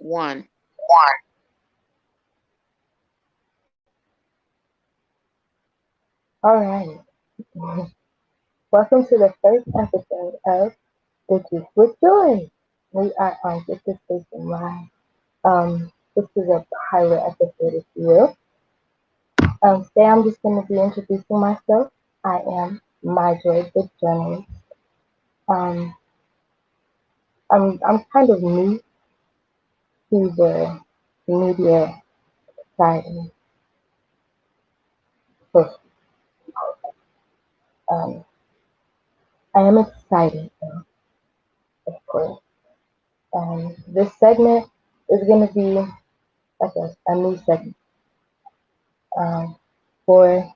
One. All right. Welcome to the first episode of The Geek with Joy. We are on Sister Station Live. This is a pilot episode, if you will. Today I'm just going to be introducing myself. I am My Joy, the journalist. Um, I'm kind of new to the media side of social. Um, I am excited, though, of course. This segment is going to be like a new segment um, for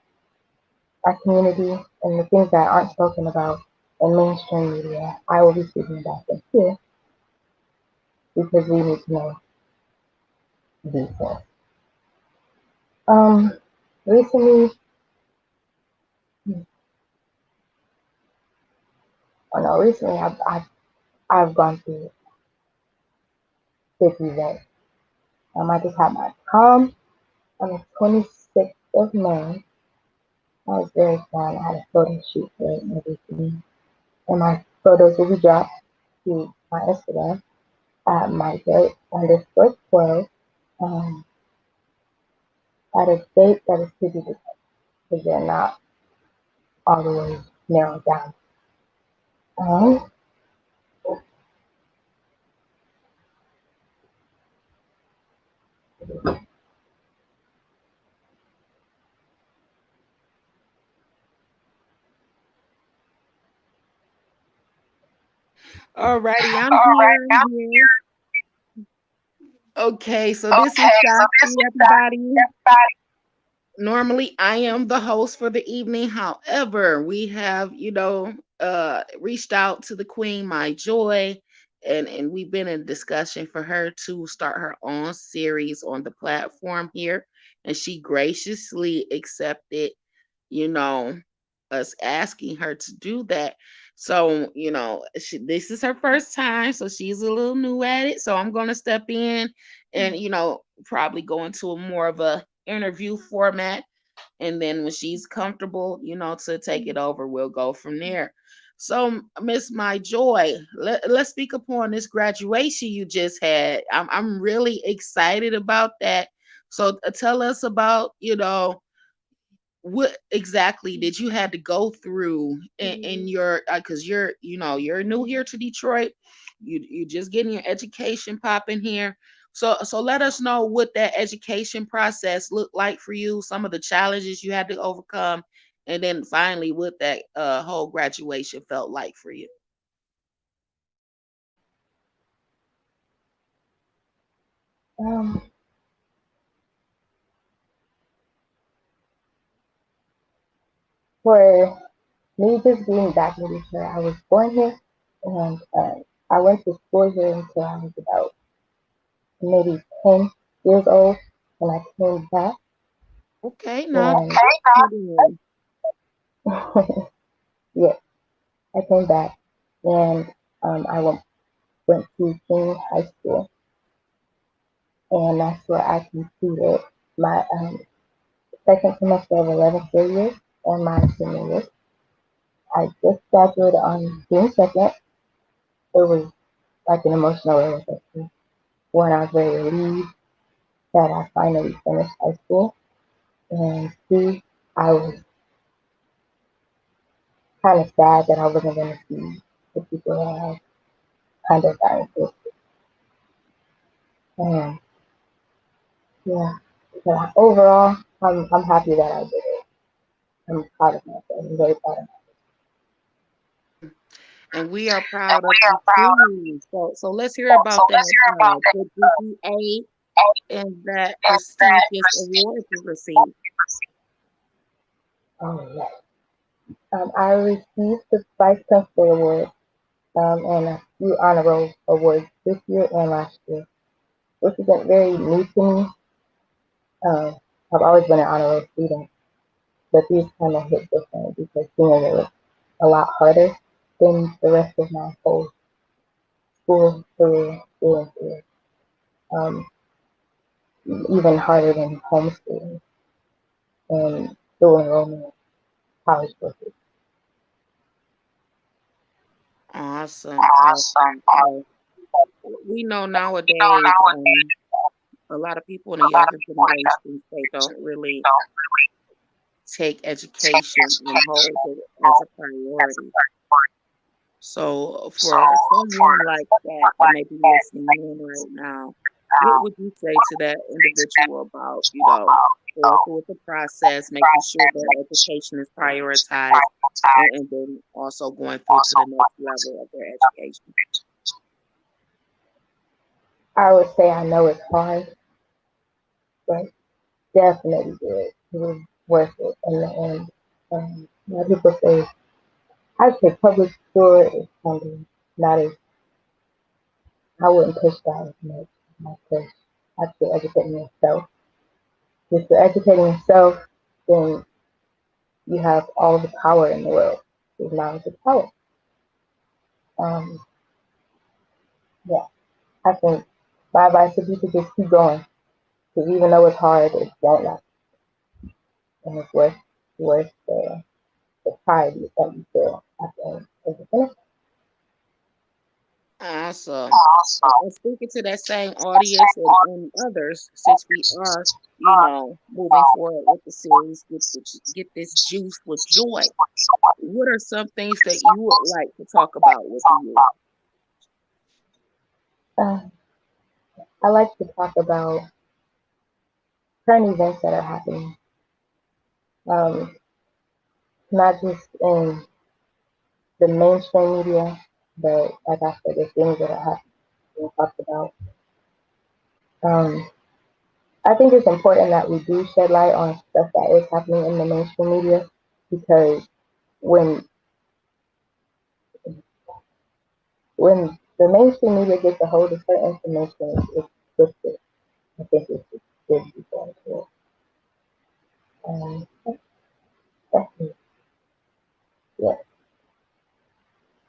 our community and the things that aren't spoken about in mainstream media. I will be speaking about them here because we need to know these things. Um, recently, oh no, recently I've gone through 50 events. I just had my prom on the 26th of May. That was very fun. I had a photo shoot for it and everything. And my photos will be dropped to my Instagram at myjoy_12 um, at a date that is to be determined because they're not all the way narrowed down. Um, Alrighty, I'm here. I'm here. Okay, so this is Shakti, everybody. Normally, I am the host for the evening. However, we have, reached out to the Queen, My Joy, and we've been in discussion for her to start her own series on the platform here, and she graciously accepted, you know, us asking her to do that. So, this is her first time, so she's a little new at it. So I'm going to step in and, probably go into a more of a interview format. And then when she's comfortable, to take it over, we'll go from there. So, Miss My Joy, let's speak upon this graduation you just had. I'm really excited about that. So, tell us about, what exactly did you had to go through in your because you're new here to Detroit. You just getting your education popping here. So let us know what that education process looked like for you, some of the challenges you had to overcome, and then finally what that whole graduation felt like for you. um, for me just being back in Detroit, I was born here and I went to school here until I was about maybe 10 years old when I came back. Okay, now And then. yeah, I came back and went to King High School, and that's where I completed my second semester of 11th grade year and my senior year. I just graduated on June 2nd. It was like an emotional roller coaster. One, I was very relieved that I finally finished high school, and two, I was kind of sad that I wasn't going to see the people that I kind of got into. And yeah, but overall, I'm happy that I did it. I'm proud of myself. I'm very proud of And we are proud of you too. So let's hear about that the GPA and that prestigious award you received. myself. Yeah. I received the Vice Principal Award and a few honor roll awards this year and last year, which isn't very new to me. Um, I've always been an honor roll student, but these kind of hit different because senior year was a lot harder than the rest of my whole school career through and through. um, even harder than homeschooling and dual enrollment college courses. Awesome, awesome. So we know nowadays, a lot of people in the younger generations, they don't really take education and hold it as a priority. So for someone like that may be listening in right now, what would you say to that individual about, going through the process, making sure that education is prioritized, and then also going through to the next level of their education? I would say I know it's hard, but definitely good. It was worth it in the end. A lot of people say, I say public school is something not as, I wouldn't push that as much. I push actually educating yourself. If you're educating yourself, then you have all the power in the world. Because knowledge is power. Um, yeah, I think my advice would be to just keep going. Because even though it's hard, it won't last. And it's worth the pride that you feel at the end of the finish. Awesome. And speaking to that same audience and others, since we are, moving forward with the series, get this juice with joy. What are some things that you would like to talk about with the youth? Uh, I like to talk about current events that are happening, um, not just in the mainstream media, but like I said, the things that are happening being talked about. Um, I think it's important that we do shed light on stuff that is happening in the mainstream media because when when the mainstream media gets a hold of certain information, it's twisted. I think it's just good to be going to it. That's it. Yeah.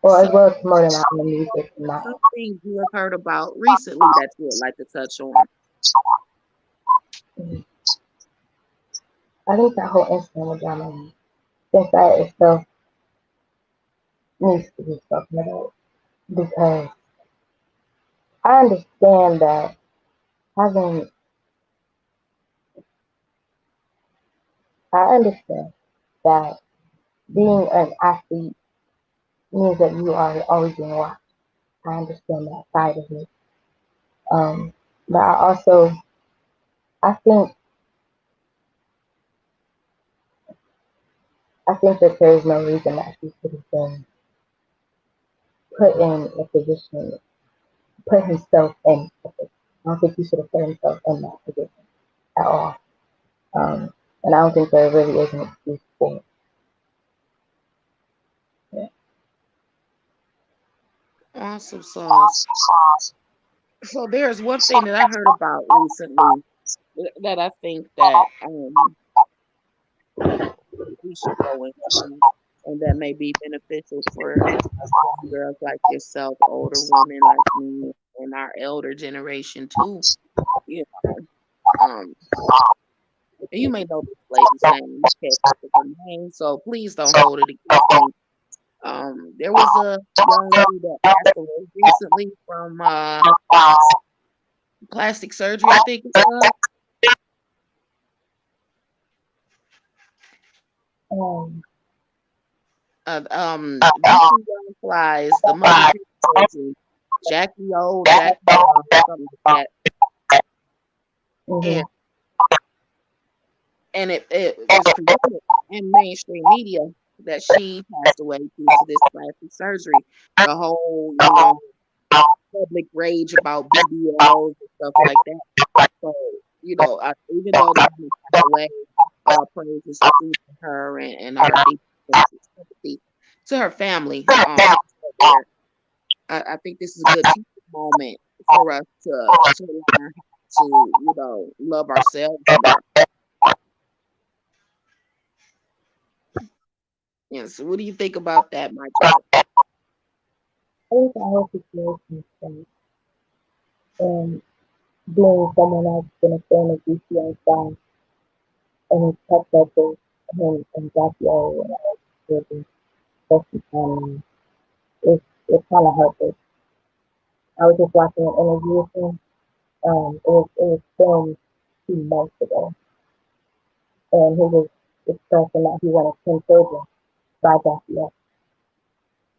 Well, So, as well as promoting out the music and not. some things you have heard about recently that you would like to touch on. Mhm. I think that whole Instagram drama, I think that itself needs to be spoken about because I understand that having, I understand that being an athlete means that you are always being watched. I understand that side of it. Um, but I think, I think that there is no reason that he should have been put in a position, put himself in. I don't think he should have put himself in that position at all. Um, and I don't think there really is an excuse for it. Awesome sauce. So there's one thing that I heard about recently that I think that we should go into, and that may be beneficial for young girls like yourself, older women like me, and our elder generation too. You um, and you may know this lady's name. I can't think of her name, so please don't hold it against me. There was a young lady that passed away recently from plastic surgery, I think it was. Um, DC Young Flies, the Muppet person, Jackie O, Jackie something like that. And mhm. it was presented in mainstream media that she passed away due to this plastic surgery. The whole, public rage about BBLs and stuff like that. So, even though the woman passed away, all praises due to her and our deep sympathy to her family. There. I think this is a good teaching moment for us to learn how to, love ourselves more. Yeah. So, what do you think about that, Michael? I think that whole situation is and being someone that's been a fan of DC and Sky and he kept up with him and Jackie O and all the especially family, it's kind of heartbreaking. I was just watching an interview with him. It was filmed 2 months ago, and he was expressing that he wanted 10 children by Jackie O.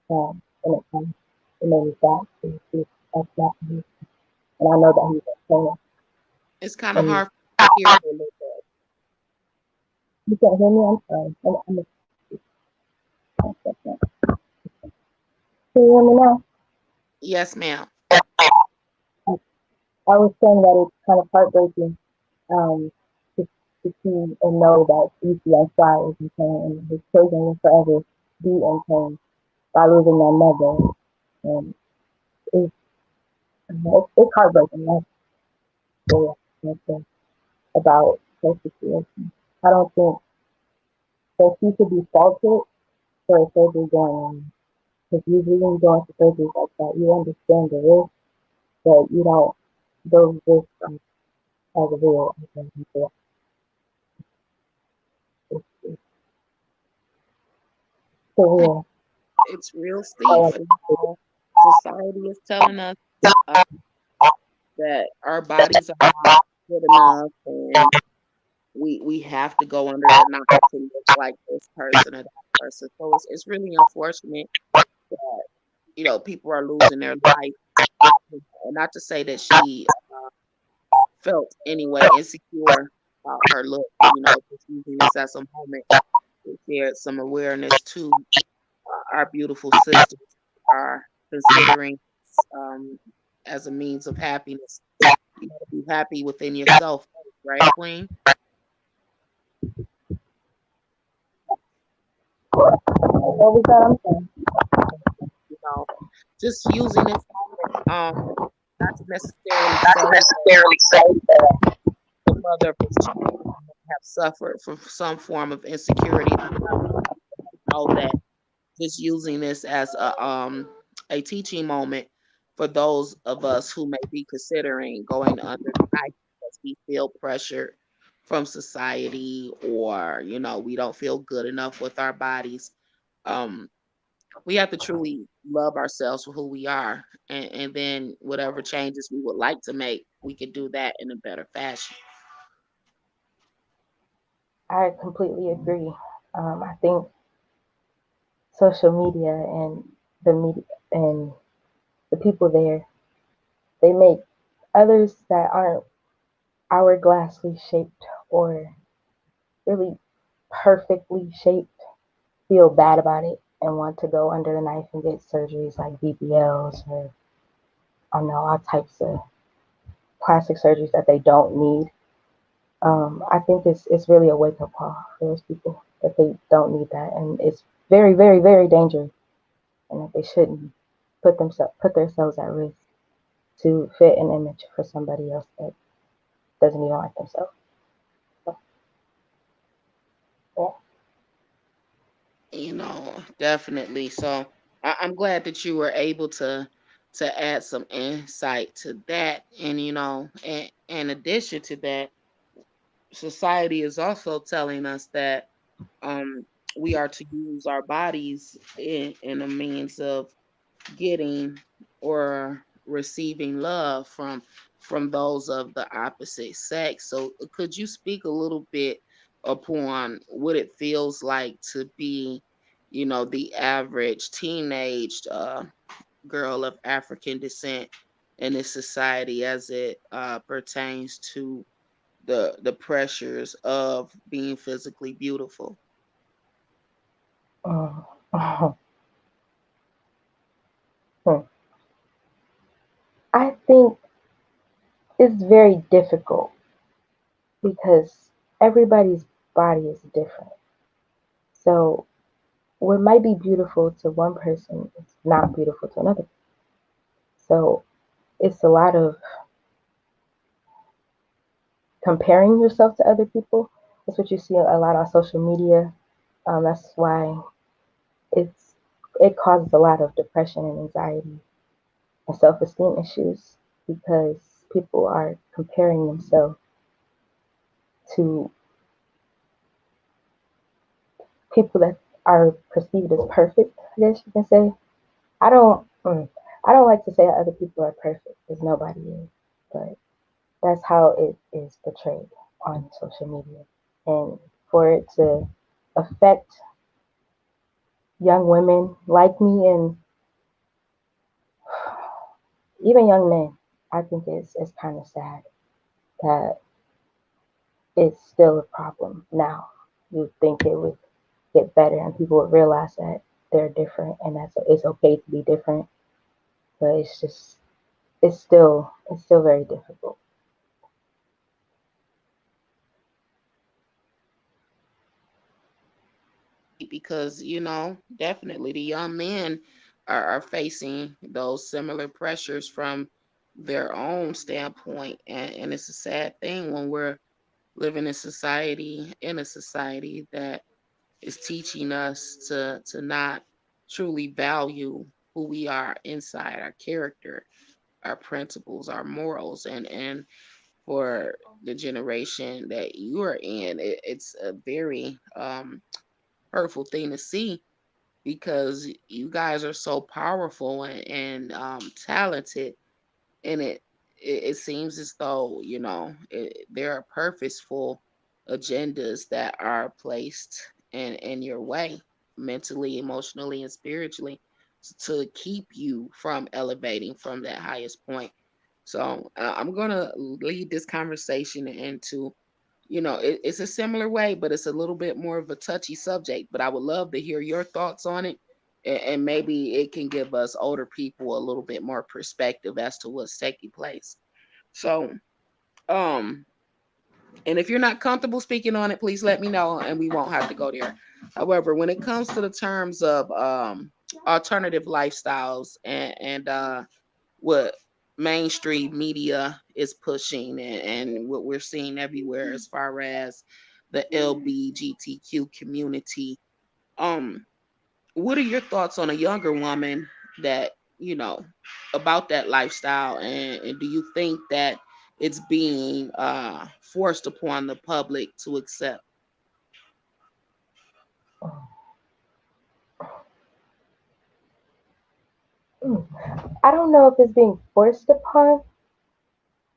And it made me sad to see that's not him. And I know that he's a trainer. It's kind of And hard to hear you a little bit. you can't hear me. I'm sorry. Can you hear me now? Yes, ma'am. I was saying that it's kind of heartbreaking to, to see and know that ECSY is in pain and his children will forever be in pain by losing their mother. And it's, it's heartbreaking. That's the thing about her situation. I don't think that she should be faulted for a surgery going on. Because usually when you go into surgeries like that, you understand the risk, but you don't, those risks as real. It's surreal. It's real steep. And, society is telling us uh, that our bodies are not good enough, and we have to go under a knife to look like this person or that person. So it's really unfortunate that people are losing their life. And not to say that she felt anyway insecure about her look. Just using this as a moment to share some awareness to our beautiful sisters who are considering um, as a means of happiness. You got to be happy within yourself, right, Queen? What was that? I'm saying? You know, just using this moment, not to necessarily say that the mother of his children have suffered from some form of insecurity. Know that just using this as a teaching moment for those of us who may be considering going under the knife because we feel pressured from society, or we don't feel good enough with our bodies. um we have to truly love ourselves for who we are, and then whatever changes we would like to make, we could do that in a better fashion. I completely agree. I think social media and the media and the people there, they make others that aren't hourglassly shaped or really perfectly shaped feel bad about it and want to go under the knife and get surgeries like BBLs or I don't know all types of plastic surgeries that they don't need. I think it's really a wake up call for those people that they don't need that, and it's very very very dangerous, and that they shouldn't put themselves at risk to fit an image for somebody else that doesn't even like themselves. So, yeah. Definitely. So I'm glad that you were able to add some insight to that. And in addition to that, society is also telling us that um we are to use our bodies in a means of getting or receiving love from those of the opposite sex. So could you speak a little bit upon what it feels like to be, the average teenage girl of African descent in this society as it pertains to the pressures of being physically beautiful? Mm. I think it's very difficult because everybody's body is different. So what might be beautiful to one person is not beautiful to another. So it's a lot of comparing yourself to other people. That's what you see a lot on social media. That's why it's it causes a lot of depression and anxiety and self-esteem issues because people are comparing themselves to people that are perceived as perfect, I guess you can say. I don't, I don't like to say that other people are perfect because nobody is, but that's how it is portrayed on social media. And for it to affect young women like me and even young men, I think it's kind of sad that it's still a problem now. You think it would get better and people would realize that they're different and that's it's okay to be different, but it's just it's still very difficult. because definitely the young men are facing those similar pressures from their own standpoint, and it's a sad thing when we're living in a society that is teaching us to not truly value who we are inside, our character, our principles, our morals, and for the generation that you are in, it's a very hurtful thing to see, because you guys are so powerful and talented, and it seems as though there are purposeful agendas that are placed in your way, mentally, emotionally, and spiritually, to keep you from elevating from that highest point. So I'm gonna lead this conversation into, it's a similar way, but it's a little bit more of a touchy subject. But I would love to hear your thoughts on it, and maybe it can give us older people a little bit more perspective as to what's taking place. So, um, and if you're not comfortable speaking on it, please let me know, and we won't have to go there. However, when it comes to the terms of alternative lifestyles and what mainstream media is pushing, and what we're seeing everywhere as far as the LBGTQ community. Um, what are your thoughts on a younger woman that, you know, about that lifestyle, and do you think that it's being forced upon the public to accept? Mm. I don't know if it's being forced upon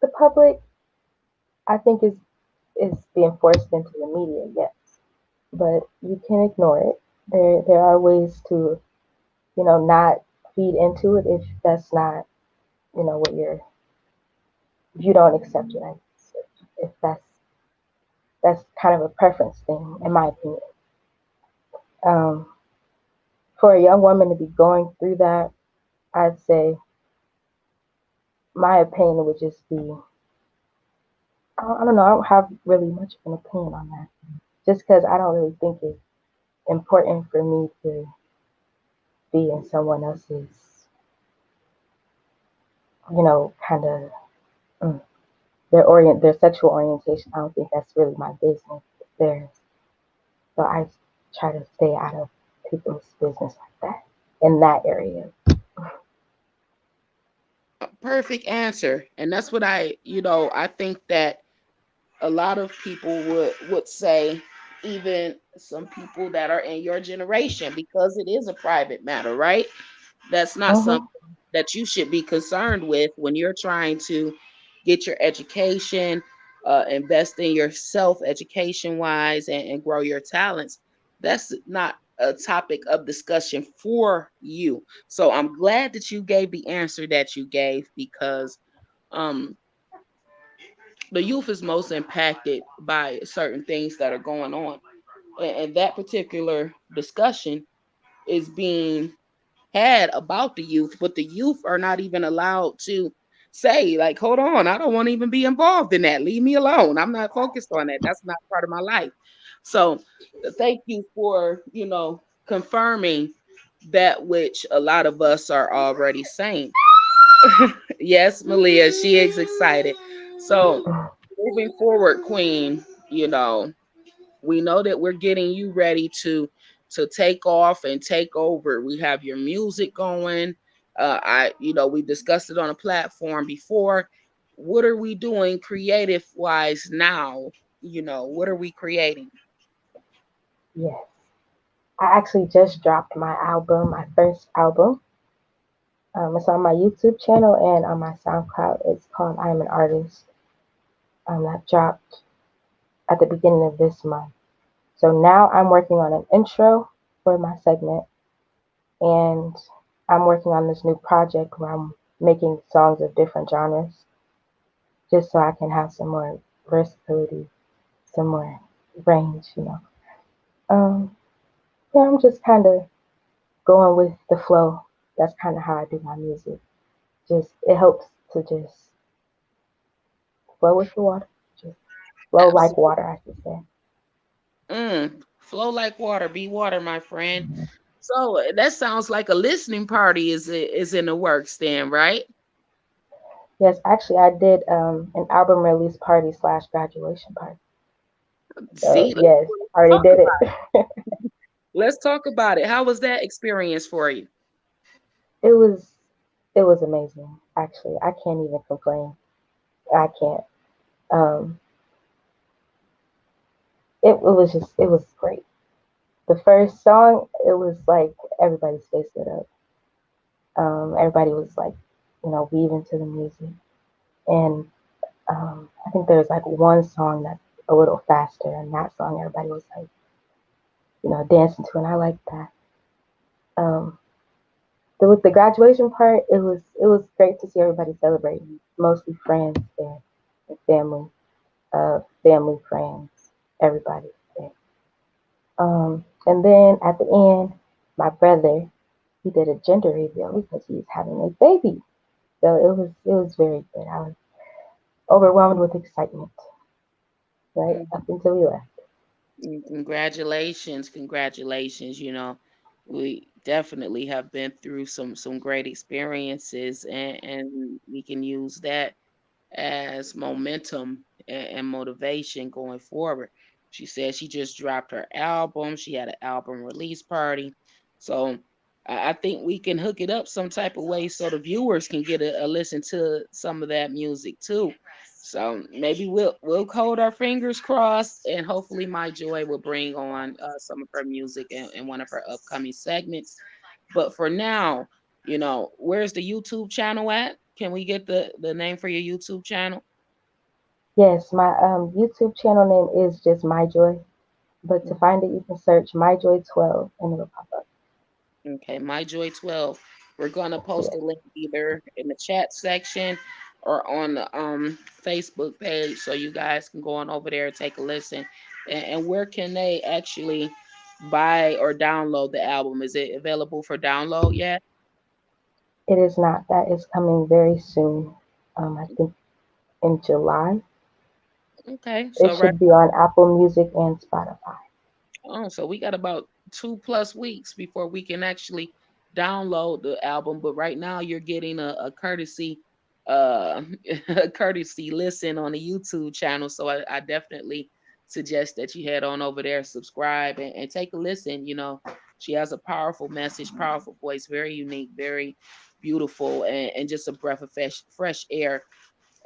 the public. I think it's being forced into the media, yes, but you can ignore it. There are ways to not feed into it if that's not what you're if you don't accept it. If that's kind of a preference thing, in my opinion. Um, for a young woman to be going through that, I'd say my opinion would just be I don't know. I don't have really much of an opinion on that. Just because I don't really think it's important for me to be in someone else's, kind of their sexual orientation. I don't think that's really my business. It's theirs. So I try to stay out of people's business like that in that area. Perfect answer. And that's what I think that a lot of people would say, even some people that are in your generation, because it is a private matter, right? That's not something Mhm. that you should be concerned with when you're trying to get your education, invest in yourself education wise, and grow your talents. That's not a topic of discussion for you. So I'm glad that you gave the answer that you gave, because um, the youth is most impacted by certain things that are going on. And that particular discussion is being had about the youth, but the youth are not even allowed to say, like, hold on, I don't want to even be involved in that. Leave me alone. I'm not focused on that. That's not part of my life. So thank you for, confirming that which a lot of us are already saying. Yes, Malia, she is excited. So moving forward, Queen, we know that we're getting you ready to take off and take over. We have your music going. We discussed it on a platform before. what are we doing creative wise now? What are we creating? Yes. I actually just dropped my album, my first album. It's on my YouTube channel and on my SoundCloud. It's called I Am an Artist. That dropped at the beginning of this month. So now I'm working on an intro for my segment, and I'm working on this new project where I'm making songs of different genres just so I can have some more versatility, some more range. Um, yeah, I'm just kind of going with the flow. That's kind of how I do my music. Just it helps to just flow with the water, just flow like Absolutely. water, I should say. Flow like water, be water, my friend. So that sounds like a listening party is in the works then, right? Yes, actually, I did an album release party slash graduation party. So See, yes, let's I already talk did about it. let's talk about it. How was that experience for you? it was it was amazing. Actually, I can't even complain. I can't. Um, it was great. The first song, it was like everybody's face lit up. Everybody was like, weaving to the music, and I think there was like one song that's a little faster, and that song everybody was like, dancing to, and I like that. Um, with the graduation part, it was great to see everybody celebrating, mostly friends there, and family, friends, everybody there. And then at the end, my brother, he did a gender reveal because he's having a baby. So it was very good. I was overwhelmed with excitement right Mm, up until we left. Congratulations, congratulations. We definitely have been through some great experiences, and we can use that as momentum and motivation going forward. She said she just dropped her album. She had an album release party. So I think we can hook it up some type of way so the viewers can get a listen to some of that music too. So maybe we'll hold our fingers crossed, and hopefully My Joy will bring on some of her music in one of her upcoming segments. But for now, where's the YouTube channel at? Can we get the name for your YouTube channel? Yes, my YouTube channel name is just My Joy, but to find it, you can search My Joy 12 and it'll pop up. Okay, My Joy 12. We're gonna post Yeah, a link either in the chat section or on the Facebook page so you guys can go on over there and take a listen. And where can they actually buy or download the album? Is it available for download yet? it is not. That is coming very soon. I think in July. Okay, It so right. should be on Apple Music and Spotify. Oh, so we got about 2+ weeks before we can actually download the album. But right now, you're getting a courtesy, uh, a courtesy listen on the YouTube channel. So I definitely suggest that you head on over there, subscribe, and take a listen. She has a powerful message, powerful voice, very unique, very beautiful, and just a breath of fresh air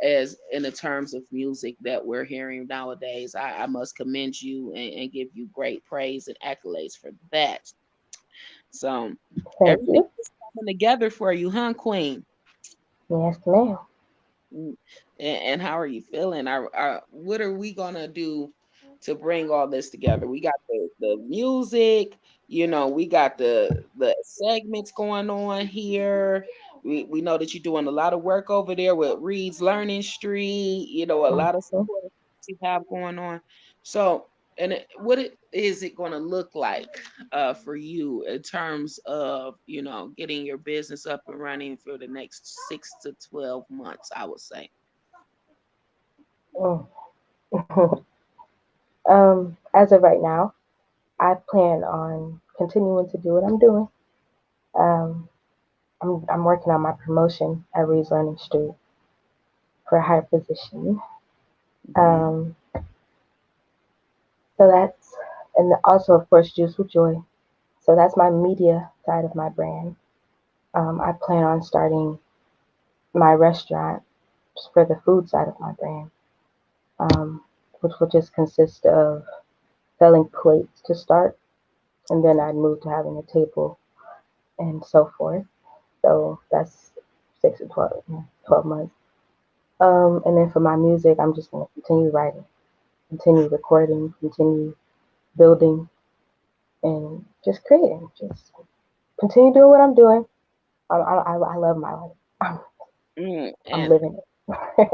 as in the terms of music that we're hearing nowadays. I must commend you and give you great praise and accolades for that. So Thank everything you. is coming together for you, huh, Queen? Yes, ma'am. Mm. And how are you feeling? What are we gonna do to bring all this together? We got the music, we got the segments going on here. We know that you're doing a lot of work over there with Reed's Learning Street, a lot of Mhm. support that you have going on. So, is it going to look like for you in terms of getting your business up and running for the next 6 to 12 months? I would say. Mm. As of right now, I plan on continuing to do what I'm doing. Um, I'm working on my promotion at Reed's Learning Street for a higher position. Mhm. Um, so that's, and also of course Juice with Joy. So that's my media side of my brand. I plan on starting my restaurant for the food side of my brand, um, which will just consist of selling plates to start, and then I'd move to having a table and so forth. So that's 6 to 12, yeah, 12 months. And then for my music, I'm just going to continue writing, continue recording, continue building, and just creating. Just continue doing what I'm doing. I love my life. I'm And living it.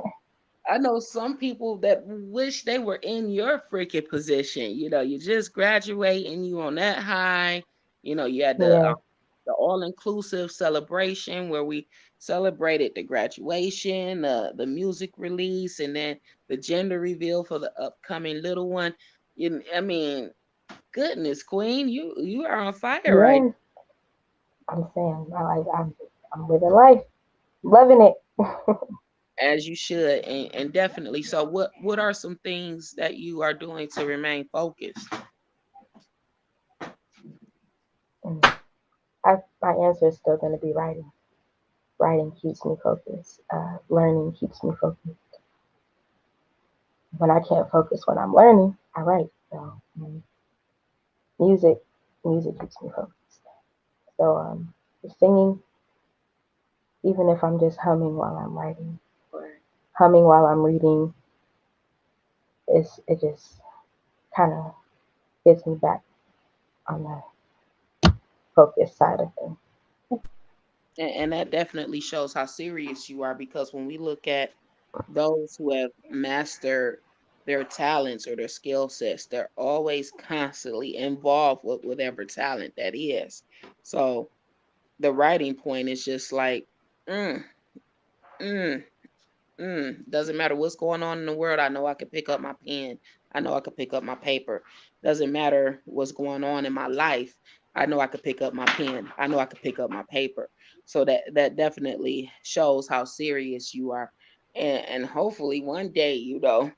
I know some people that wish they were in your freaking position. You just graduate and you on that high. You had Yeah, the all inclusive celebration where we celebrated the graduation, the music release, and then the gender reveal for the upcoming little one. I mean, goodness, Queen, you are on fire right yeah. I'm saying I'm living life, loving it. as you should, and definitely. So, what are some things that you are doing to remain focused? And my answer is still going to be writing. Writing keeps me focused. Learning keeps me focused. When I can't focus when I'm learning, I write. So music, music keeps me focused. So the singing, even if I'm just humming while I'm writing or humming while I'm reading, it just kind of gets me back on the focus side of things. And that definitely shows how serious you are, because when we look at those who have mastered their talents or their skill sets, they're always constantly involved with whatever talent that is. So the writing point is just like, mm, mm, doesn't matter what's going on in the world. I know I can pick up my pen. I know I can pick up my paper. Doesn't matter what's going on in my life. I know I could pick up my pen. I know I could pick up my paper. So that definitely shows how serious you are. And hopefully one day,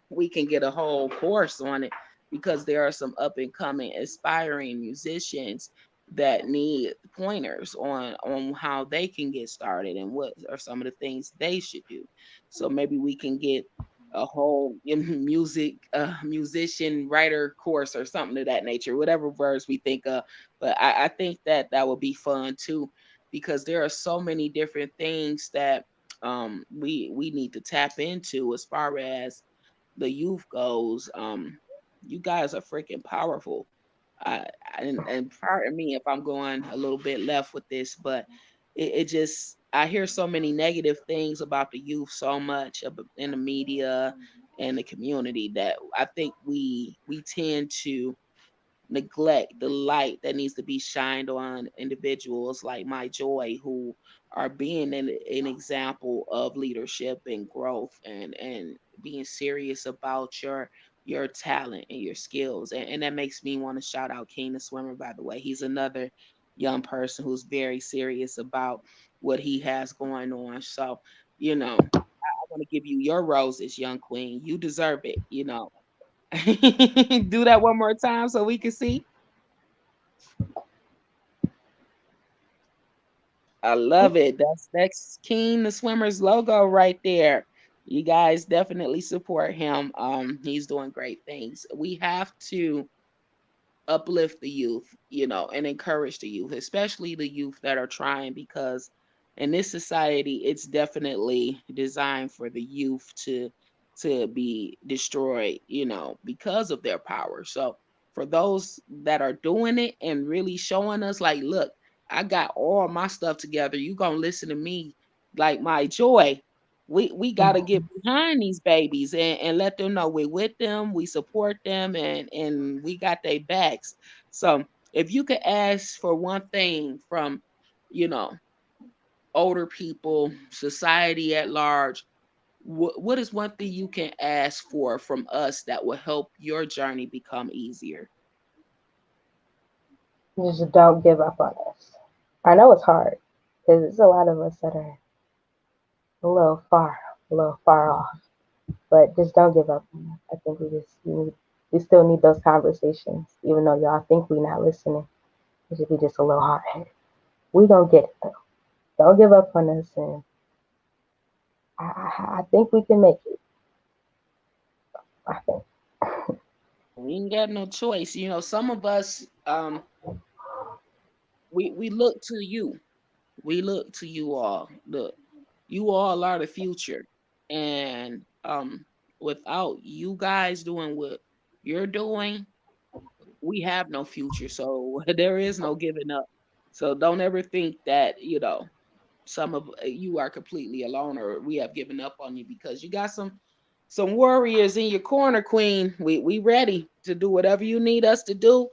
we can get a whole course on it, because there are some up and coming aspiring musicians that need pointers on how they can get started and what are some of the things they should do. So maybe we can get a whole music musician writer course or something of that nature, whatever words we think of. But I think that would be fun too, because there are so many different things that we need to tap into as far as the youth goes. You guys are freaking powerful. I, and pardon me if I'm going a little bit left with this, but it just, I hear so many negative things about the youth so much in the media and the community, that I think we tend to neglect the light that needs to be shined on individuals like My Joy, who are being an example of leadership and growth, and being serious about your talent and your skills. And that makes me want to shout out King the Swimmer, by the way. He's another young person who's very serious about what he has going on. So, I want to give you your roses, young queen. You deserve it. Do that one more time so we can see. I love it. That's King the Swimmer's logo right there. You guys definitely support him. He's doing great things. We have to uplift the youth, and encourage the youth, especially the youth that are trying, because in this society, it's definitely designed for the youth to be destroyed, because of their power. So for those that are doing it and really showing us like, look, I got all my stuff together. You gonna listen to me, like My Joy. We gotta get behind these babies and let them know we're with them, we support them, and we got their backs. So if you could ask for one thing from, you know, older people, society at large, what is one thing you can ask for from us that will help your journey become easier? Just don't give up on us. I know it's hard because there's a lot of us that are a little far off. But just don't give up on us. I think we still need those conversations, even though y'all think we not listening. We should be just a little hard headed. We gonna get it though. Don't give up on us, and I think we can make it. I think. We ain't got no choice. Some of us, we look to you. We look to you all. Look, you all are the future. And without you guys doing what you're doing, we have no future. So there is no giving up. So don't ever think that, some of you are completely alone or we have given up on you, because you got some warriors in your corner, Queen. We ready to do whatever you need us to do,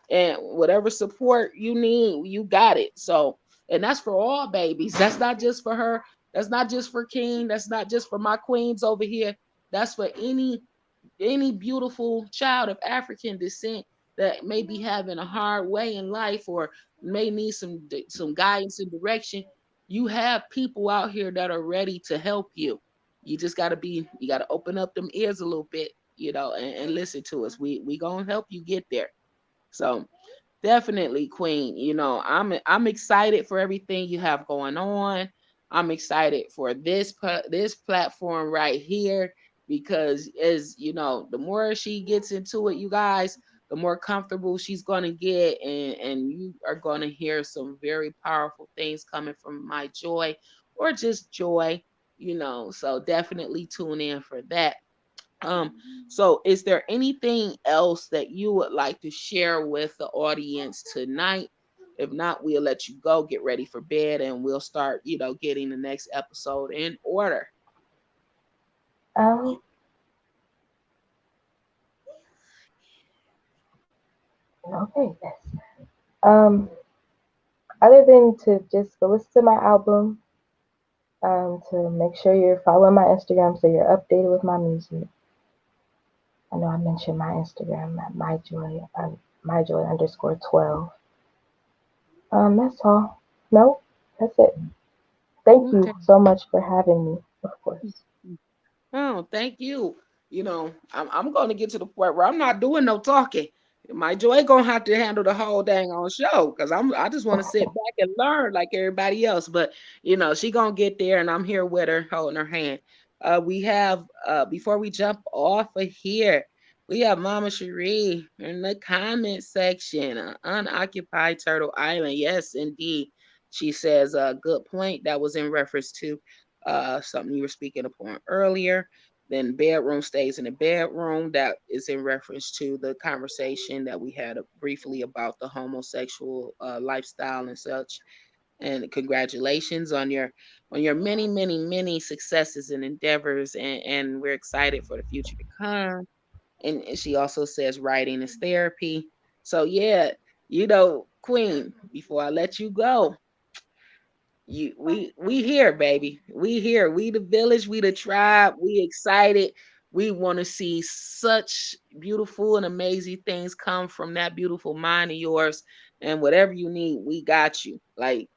and whatever support you need, you got it. So, and that's for all babies. That's not just for her. That's not just for King. That's not just for my queens over here. That's for any beautiful child of African descent that may be having a hard way in life or may need some guidance and direction. You have people out here that are ready to help you. You got to open up them ears a little bit, and listen to us. We gonna help you get there. So definitely, Queen. I'm excited for everything you have going on. I'm excited for this platform right here, because as the more she gets into it, you guys, the more comfortable she's going to get, and you are going to hear some very powerful things coming from my joy, or just joy. So definitely tune in for that. Um, so is there anything else that you would like to share with the audience tonight? If not, we'll let you go, get ready for bed, and we'll start, getting the next episode in order. Um, okay, yes. Um, Other than to just go listen to my album, to make sure you're following my Instagram so you're updated with my music. I know I mentioned my Instagram at myjoy underscore 12. That's all. No, that's it. Thank you Okay. so much for having me, of course. Oh, thank you. I'm going to get to the point where I'm not doing no talking. My Joy gonna have to handle the whole dang on show, because I just want to sit back and learn like everybody else. But she gonna get there, and I'm here with her, holding her hand. We have before we jump off of here, we have Mama Cherie in the comment section. Unoccupied Turtle Island, yes, indeed. She says a good point that was in reference to something you were speaking upon earlier. Then bedroom stays in the bedroom. That is in reference to the conversation that we had briefly about the homosexual lifestyle and such. And congratulations on your many, many, many successes and endeavors. And we're excited for the future to come. And she also says writing is therapy. So yeah, Queen, before I let you go, we here, baby. We here. We the village, we the tribe, we excited. We want to see such beautiful and amazing things come from that beautiful mind of yours. And whatever you need, we got you. Like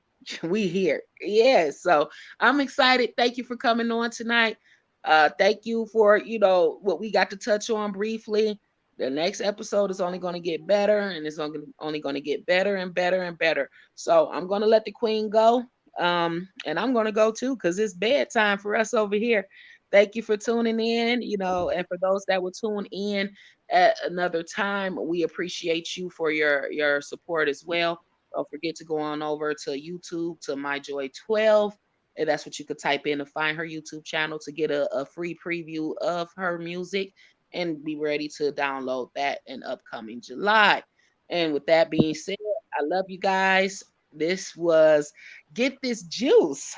we here. Yeah. So I'm excited. Thank you for coming on tonight. Thank you for, what we got to touch on briefly. The next episode is only going to get better, and it's only going to get better and better and better. So I'm going to let the queen go. And I'm gonna go too, because it's bedtime for us over here. Thank you for tuning in, and for those that will tune in at another time, we appreciate you for your support as well. Don't forget to go on over to YouTube to My Joy 12. And that's what you could type in to find her YouTube channel to get a free preview of her music and be ready to download that in upcoming July. And with that being said, I love you guys. This was Get This Juice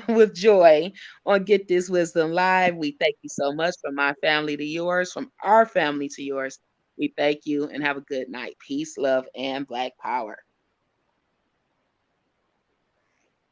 with Joy on Get This Wisdom Live. We thank you so much, from my family to yours, from our family to yours. We thank you and have a good night. Peace, love, and Black power.